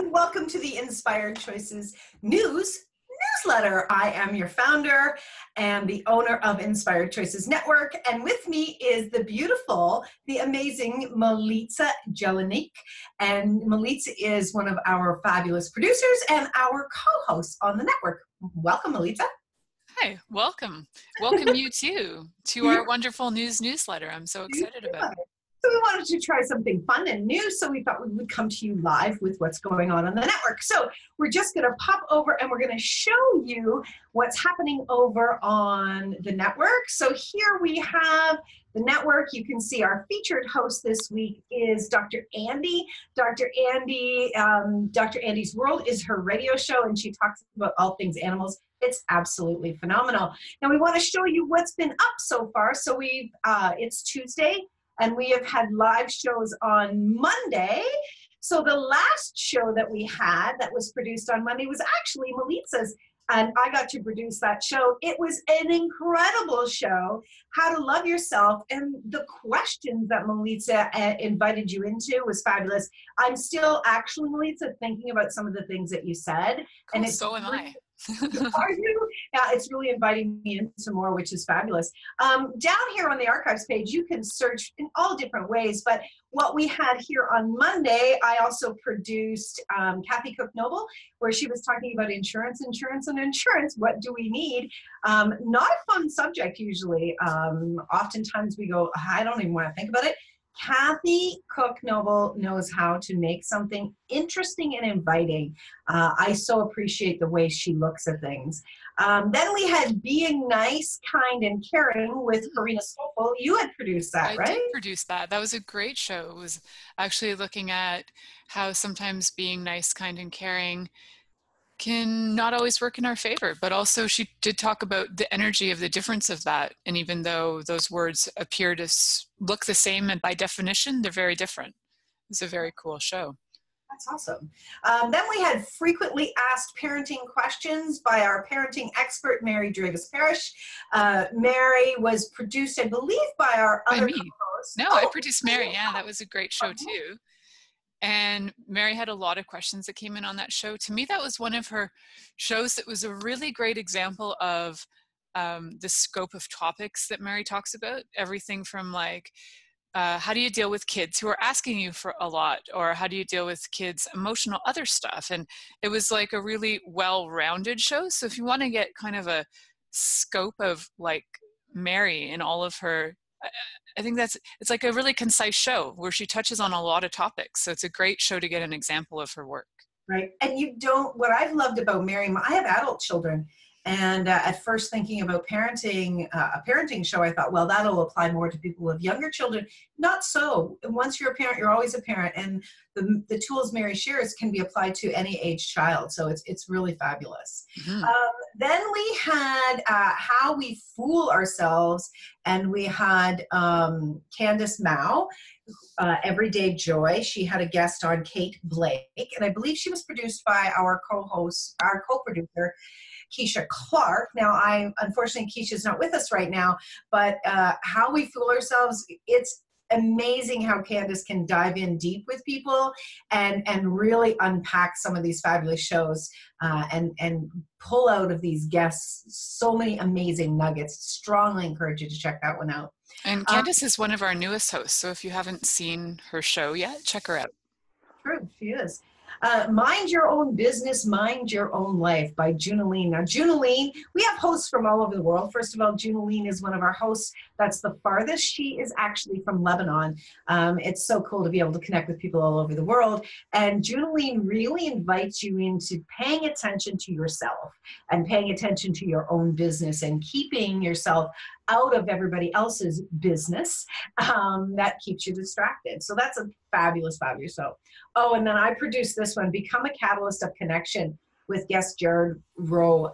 Welcome to the Inspired Choices newsletter. I am your founder and the owner of Inspired Choices Network, and with me is the beautiful, the amazing Milica Jelenic. And Milica is one of our fabulous producers and our co-host on the network. Welcome, Milica. Hi, welcome. Welcome you too to our wonderful newsletter. I'm so excited about it. So we wanted to try something fun and new, so we thought we would come to you live with what's going on the network. So we're just going to pop over and we're going to show you what's happening over on the network. So here we have the network. You can see our featured host this week is Dr. Andy. Dr. Andy's World is her radio show, and she talks about all things animals. It's absolutely phenomenal. Now we want to show you what's been up so far. So it's Tuesday, and we have had live shows on Monday. So the last show that we had that was produced on Monday was actually Milica's, and I got to produce that show. It was an incredible show, How to Love Yourself, and the questions that Milica invited you into was fabulous. I'm still actually, Milica, thinking about some of the things that you said. Cool, and it's so am I. Are you? Yeah, it's really inviting me into more, which is fabulous. Down here on the archives page, you can search in all different ways, but what we had here on Monday, I also produced Kathy Cook Noble, where she was talking about insurance. What do we need? Not a fun subject usually. Oftentimes we go, I don't even want to think about it. Kathy Cook Noble knows how to make something interesting and inviting. I so appreciate the way she looks at things. Then we had Being Nice, Kind, and Caring with Karina Stoffel. You had produced that, right? I did produce that. That was a great show. It was actually looking at how sometimes being nice, kind, and caring can not always work in our favor, but also she did talk about the energy of the difference of that. And even though those words appear to look the same, and by definition, they're very different. It's a very cool show. That's awesome. Then we had Frequently Asked Parenting Questions by our parenting expert, Mary Dravis-Parrish. Mary was produced, I believe, by our other co-host. No, I produced Mary. Yeah, that was a great show too. And Mary had a lot of questions that came in on that show. To me, that was one of her shows that was a really great example of the scope of topics that Mary talks about. Everything from like, how do you deal with kids who are asking you for a lot, or how do you deal with kids' emotional other stuff? And it was like a really well-rounded show. So if you want to get kind of a scope of like Mary and all of her, I think it's like a really concise show where she touches on a lot of topics. So it's a great show to get an example of her work. Right. And what I've loved about Mary, I have adult children. And at first thinking about parenting, a parenting show, I thought, well, that'll apply more to people with younger children. Not so. Once you're a parent, you're always a parent. And the tools Mary shares can be applied to any age child. So it's really fabulous. Mm-hmm. Then we had How We Fool Ourselves. And we had Candace Mao, Everyday Joy. She had a guest on, Kate Blake. And I believe she was produced by our co-producer, Keisha Clark. Now, unfortunately, Keisha's not with us right now, but How We Fool Ourselves, it's amazing how Candace can dive in deep with people and really unpack some of these fabulous shows and pull out of these guests so many amazing nuggets. Strongly encourage you to check that one out. And Candace is one of our newest hosts, so if you haven't seen her show yet, check her out. True, she is. Mind Your Own Business, Mind Your Own Life by Junaline. Now, Junaline, we have hosts from all over the world. First of all, Junaline is one of our hosts that's the farthest. She is actually from Lebanon. It's so cool to be able to connect with people all over the world. And Junaline really invites you into paying attention to yourself and paying attention to your own business and keeping yourself out of everybody else's business that keeps you distracted. So that's a fabulous, fabulous show. Oh, and then I produced this one, Become a Catalyst of Connection, with guest Jared Rowe.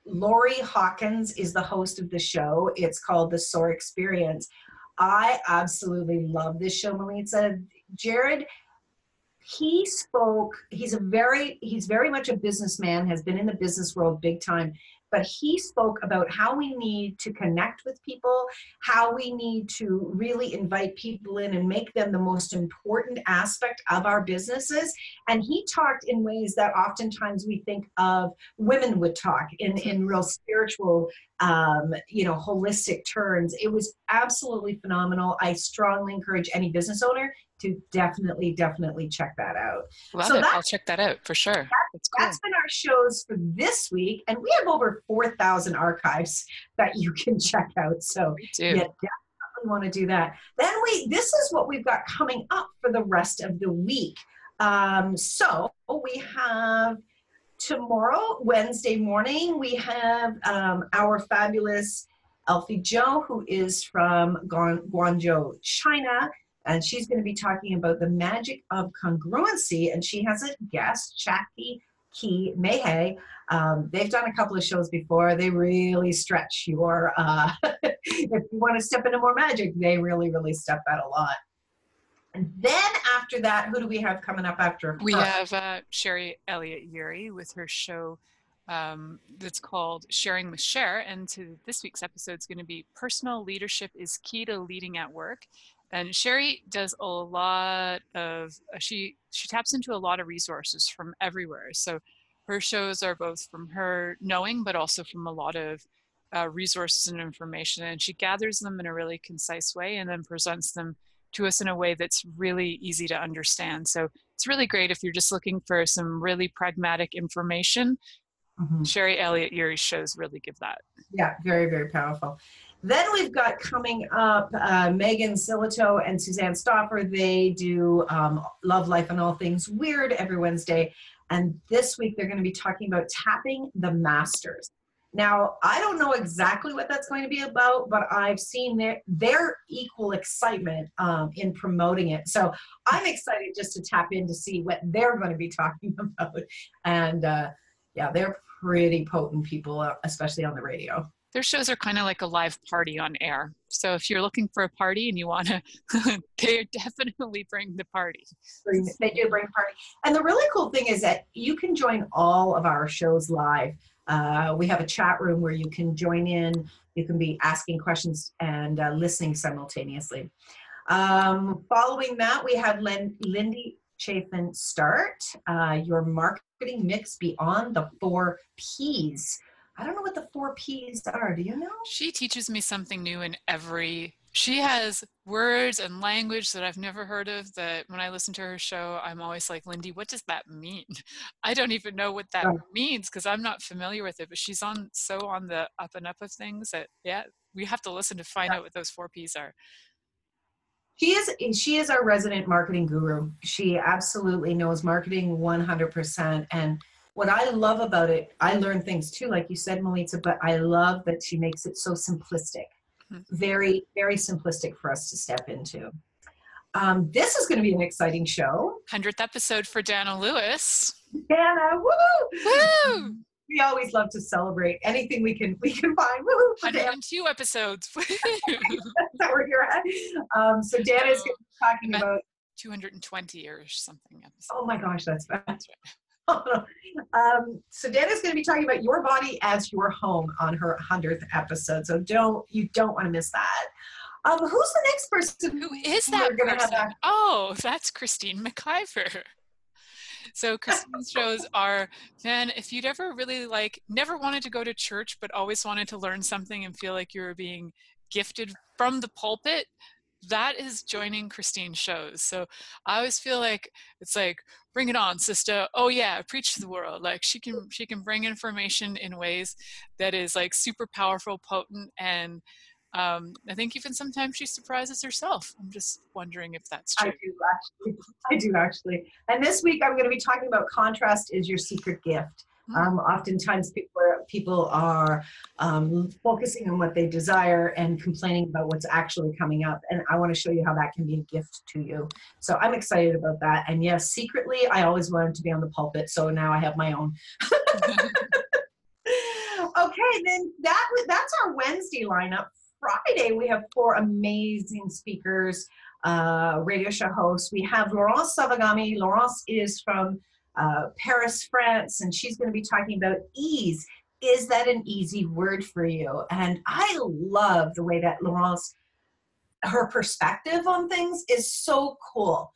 Lori Hawkins is the host of the show. It's called The SOAR Experience. I absolutely love this show, Milica. Jared, he spoke, he's very much a businessman, has been in the business world big time, but he spoke about how we need to connect with people, how we need to really invite people in and make them the most important aspect of our businesses. And he talked in ways that oftentimes we think of women would talk in real spiritual, holistic terms. It was absolutely phenomenal. I strongly encourage any business owner to definitely check that out. Love it. I'll check that out for sure. That's cool. That's been our shows for this week, and we have over 4,000 archives that you can check out. So you definitely want to do that. Then this is what we've got coming up for the rest of the week. So we have tomorrow, Wednesday morning, we have our fabulous Elfie Zhou, who is from Guangzhou, China. And she's going to be talking about the magic of congruency. And she has a guest, Chaki Ki Mehe. They've done a couple of shows before. They really stretch your, if you want to step into more magic, they really step that a lot. And then after that, who do we have coming up after her? We have Sherry Elliott Yuri with her show that's called Sharing with Cher. And this week's episode is going to be Personal Leadership is Key to Leading at Work. And Sherry does a lot of, she taps into a lot of resources from everywhere. So her shows are both from her knowing, but also from a lot of resources and information. And she gathers them in a really concise way and then presents them to us in a way that's really easy to understand. So it's really great if you're just looking for some really pragmatic information. Mm-hmm. Sherry Elliott Yuri's shows really give that. Yeah, very powerful. Then we've got coming up Megan Silito and Suzanne Stoffer. They do Love, Life, and All Things Weird every Wednesday. And this week they're going to be talking about tapping the masters. Now, I don't know exactly what that's going to be about, but I've seen their equal excitement in promoting it. So I'm excited just to tap in to see what they're going to be talking about. And they're pretty potent people, especially on the radio. Their shows are kind of like a live party on air. So if you're looking for a party and you want to, they definitely bring the party. They do bring a party. And the really cool thing is that you can join all of our shows live. We have a chat room where you can join in. You can be asking questions and listening simultaneously. Following that, we have Lindy Chafin Start, your marketing mix beyond the 4 Ps. I don't know what the 4 Ps are. Do you know? She teaches me something new she has words and language that I've never heard of, that when I listen to her show, I'm always like, Lindy, what does that mean? I don't even know what that means because I'm not familiar with it, but she's on the up and up of things that, we have to listen to find out what those 4 Ps are. She is our resident marketing guru. She absolutely knows marketing 100%. And what I love about it, I learn things too, like you said, Milica, but I love that she makes it so simplistic. Very, very simplistic for us to step into. This is going to be an exciting show. 100th episode for Dana Lewis. Dana, woo! Woo! We always love to celebrate anything we can find. Woo! 102 episodes. That's where you're at. So Dana's going to be talking about 220 or something episodes. Oh my gosh, that's bad. That's right. So Dana's going to be talking about your body as your home on her 100th episode. So you don't want to miss that. Who's the next person? Who is that person? Oh, that's Christine McIver. So Christine's shows are, man, if you'd ever really never wanted to go to church, but always wanted to learn something and feel like you were being gifted from the pulpit, that is joining Christine's shows. So I always feel like it's like, bring it on, sister. Oh yeah, preach to the world. Like she can bring information in ways that is like super powerful, potent, and I think even sometimes she surprises herself. I'm just wondering if that's true. I do actually. And this week I'm going to be talking about contrast is your secret gift. Oftentimes people are focusing on what they desire and complaining about what's actually coming up. And I want to show you how that can be a gift to you. So I'm excited about that. And yes, secretly, I always wanted to be on the pulpit. So now I have my own. Okay, then that's our Wednesday lineup. Friday, we have 4 amazing speakers, radio show hosts. We have Laurence Savagami. Laurence is from Paris, France, and she's going to be talking about ease is that an easy word for you? And I love the way that Laurence, her perspective on things is so cool.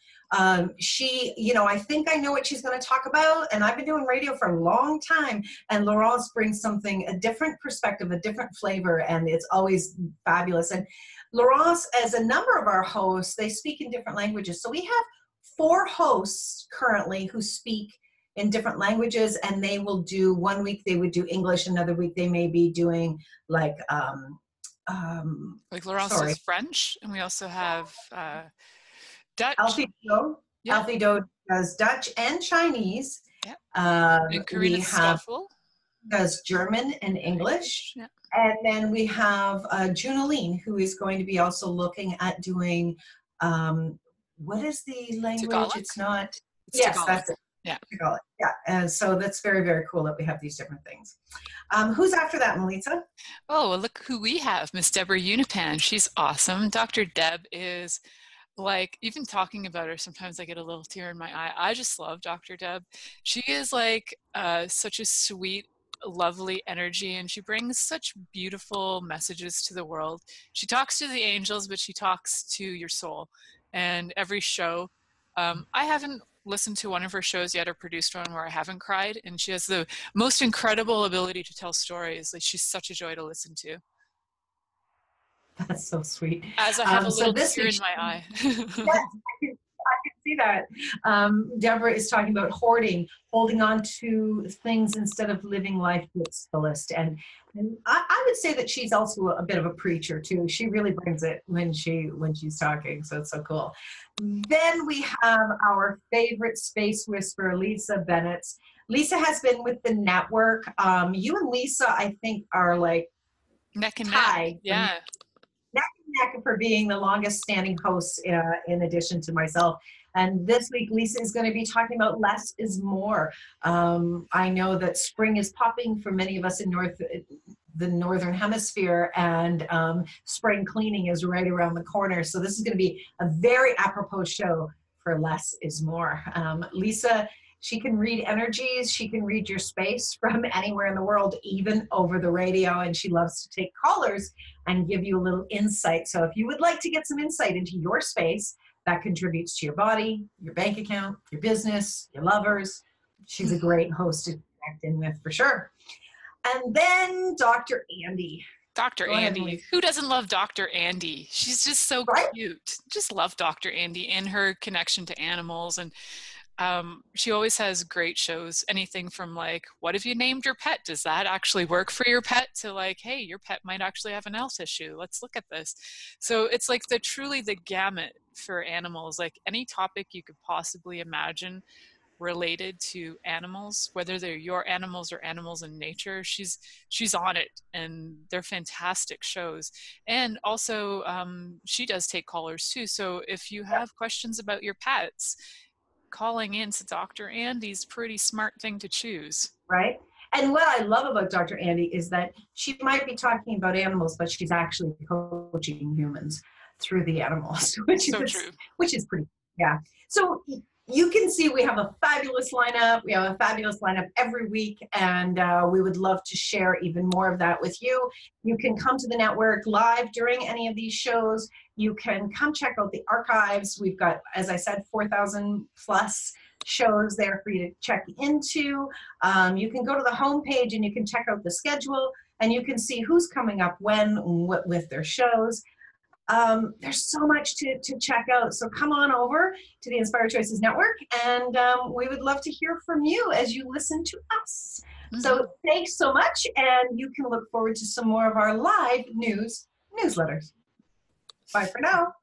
She, you know, I think I know what she's going to talk about, and I've been doing radio for a long time, and Laurence brings something, a different perspective, a different flavor, and it's always fabulous. And Laurence, as a number of our hosts, they speak in different languages. So we have 4 hosts currently who speak in different languages, and they will do, one week they would do English, another week they may be doing like Laurence sorry, is French, and we also have Dutch. Alfie Do does Dutch and Chinese. Yeah. And We Karina have Stoffel does German and English. Yeah. And then we have Junaline, who is going to be also looking at doing, what is the language? Tagalog? It's not, It's yes, Tagalog. that's it. Yeah. Tagalog. Yeah. And so that's very, very cool that we have these different things. Who's after that, Milica? Oh, well, look who we have, Miss Deborah Unipan. She's awesome. Dr. Deb is like, even talking about her, sometimes I get a little tear in my eye. I just love Dr. Deb. She is like such a sweet, lovely energy, and she brings such beautiful messages to the world. She talks to the angels, but she talks to your soul. And every show, I haven't listened to one of her shows yet or produced one where I haven't cried, and she has the most incredible ability to tell stories. Like, she's such a joy to listen to. That's so sweet. As I have a little tear week, in my eye. Yes, I can see that. Deborah is talking about hoarding, holding on to things instead of living life to its fullest. And I would say that she's also a bit of a preacher too. She really brings it when she's talking. So it's so cool. Then we have our favorite space whisperer, Lisa Bennett. Lisa has been with the network. You and Lisa, I think, are like neck and tied. neck. Yeah. Neck and neck for being the longest standing host in addition to myself. And this week, Lisa is going to be talking about less is more. I know that spring is popping for many of us in the Northern Hemisphere, and spring cleaning is right around the corner. So this is going to be a very apropos show for less is more. Lisa, she can read energies. She can read your space from anywhere in the world, even over the radio. And she loves to take callers and give you a little insight. So if you would like to get some insight into your space that contributes to your body, your bank account, your business, your lovers, she's a great host to connect in with for sure. And then Dr. Andy. Dr. Andy. Who doesn't love Dr. Andy? She's just so cute. Just love Dr. Andy and her connection to animals. And she always has great shows, anything from like, what have you named your pet? Does that actually work for your pet? To like, hey, your pet might actually have an health issue. Let's look at this. So it's like truly the gamut for animals, like any topic you could possibly imagine related to animals, whether they're your animals or animals in nature. She's on it, and they're fantastic shows. And also she does take callers too. So if you have questions about your pets, calling in to Dr. Andy's pretty smart thing to choose. Right. And what I love about Dr. Andy is that she might be talking about animals, but she's actually coaching humans through the animals, which is pretty, yeah. So you can see we have a fabulous lineup. We have a fabulous lineup every week, and we would love to share even more of that with you. You can come to the network live during any of these shows. You can come check out the archives. We've got, as I said, 4,000 plus shows there for you to check into. You can go to the homepage and you can check out the schedule, and you can see who's coming up when, what with their shows. There's so much to check out. So come on over to the Inspired Choices Network, and we would love to hear from you as you listen to us. Mm-hmm. So thanks so much, and you can look forward to some more of our live newsletters. Bye for now.